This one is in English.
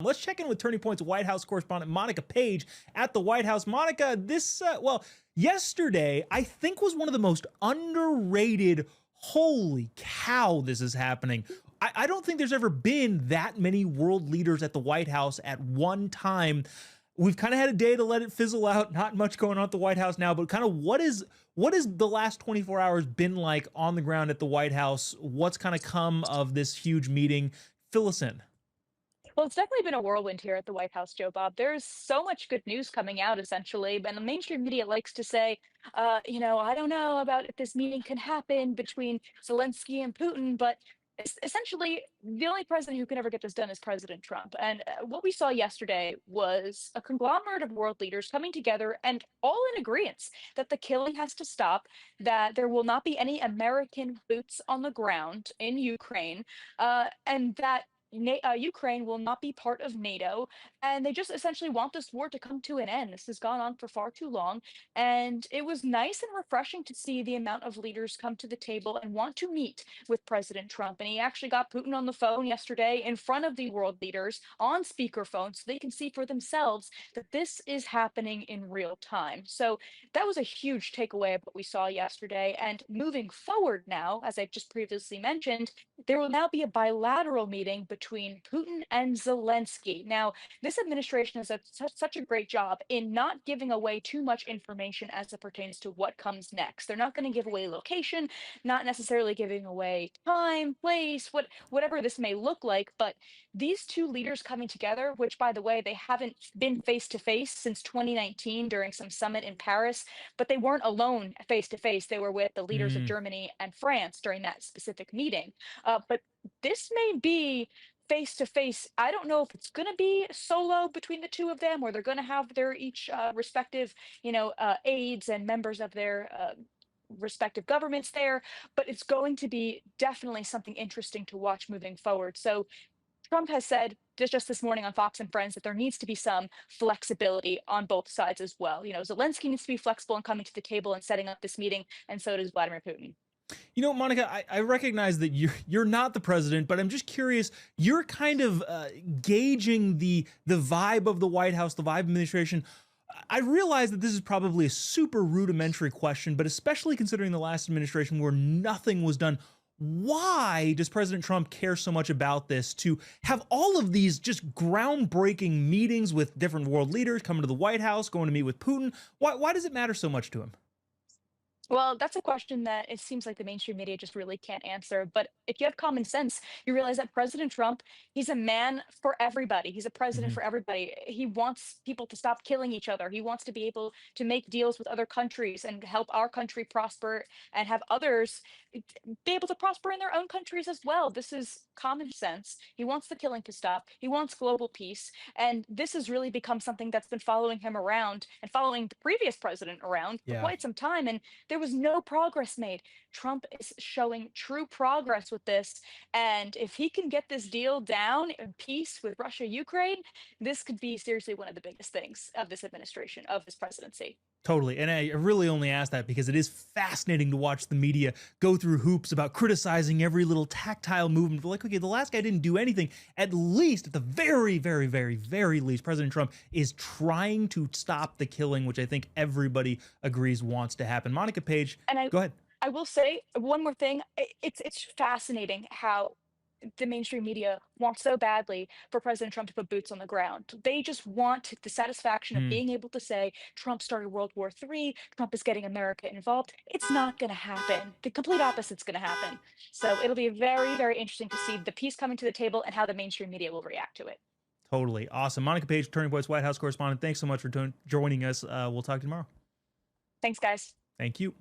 Let's check in with Turning Point's White House correspondent Monica Paige at the White House. Monica, yesterday I think was one of the most underrated. Holy cow, this is happening. I don't think there's ever been that many world leaders at the White House at one time. We've kind of had a day to let it fizzle out. Not much going on at the White House now, but kind of what is the last 24 hours been like on the ground at the White House? What's kind of come of this huge meeting? Fill us in. Well, it's definitely been a whirlwind here at the White House, Jobob. There's so much good news coming out, essentially. And the mainstream media likes to say, I don't know about if this meeting can happen between Zelensky and Putin, but essentially, the only president who can ever get this done is President Trump. And what we saw yesterday was a conglomerate of world leaders coming together and all in agreement that the killing has to stop, that there will not be any American boots on the ground in Ukraine, and that Ukraine will not be part of NATO, and they just essentially want this war to come to an end. This has gone on for far too long, and it was nice and refreshing to see the amount of leaders come to the table and want to meet with President Trump. And he actually got Putin on the phone yesterday in front of the world leaders on speakerphone so they can see for themselves that this is happening in real time. So that was a huge takeaway of what we saw yesterday. And moving forward now, as I just previously mentioned, there will now be a bilateral meeting between Putin and Zelensky. Now, this administration has done such a great job in not giving away too much information as it pertains to what comes next. They're not going to give away location, not necessarily giving away time, place, whatever this may look like. But these two leaders coming together, which by the way, they haven't been face to face since 2019 during some summit in Paris, but they weren't alone face to face. They were with the leaders of Mm. Germany and France during that specific meeting. But this may be face to face. I don't know if it's going to be solo between the two of them, or they're going to have their each respective, aides and members of their respective governments there. But it's going to be definitely something interesting to watch moving forward. So Trump has said just this morning on Fox and Friends that there needs to be some flexibility on both sides as well. Zelensky needs to be flexible in coming to the table and setting up this meeting, and so does Vladimir Putin. Monica, I recognize that you're not the president, but I'm just curious. You're kind of gauging the vibe of the White House, the vibe of administration. I realize that this is probably a super rudimentary question, but especially considering the last administration where nothing was done. Why does President Trump care so much about this to have all of these just groundbreaking meetings with different world leaders coming to the White House, going to meet with Putin? Why does it matter so much to him? Well, that's a question that it seems like the mainstream media just really can't answer. But if you have common sense, you realize that President Trump, he's a man for everybody. He's a president Mhm. for everybody. He wants people to stop killing each other. He wants to be able to make deals with other countries and help our country prosper and have others be able to prosper in their own countries as well. This is common sense. He wants the killing to stop. He wants global peace. And this has really become something that's been following him around and following the previous president around for Yeah. quite some time. And there was no progress made. Trump is showing true progress with this. And if he can get this deal down in peace with Russia, Ukraine, this could be seriously one of the biggest things of this administration, of this presidency. Totally. And I really only ask that because it is fascinating to watch the media go through hoops about criticizing every little tactile movement. Like, okay, the last guy didn't do anything. At least, at the very, very, very, very least, President Trump is trying to stop the killing, which I think everybody agrees wants to happen. Monica Page, And I go ahead. I will say one more thing. It's fascinating how the mainstream media wants so badly for President Trump to put boots on the ground. They just want the satisfaction of Hmm. being able to say Trump started World War III, Trump is getting America involved. It's not going to happen. The complete opposite's going to happen. So it'll be very, very interesting to see the piece coming to the table and how the mainstream media will react to it. Totally. Awesome. Monica Page, Turning Point's White House correspondent. Thanks so much for joining us. We'll talk to you tomorrow. Thanks, guys. Thank you.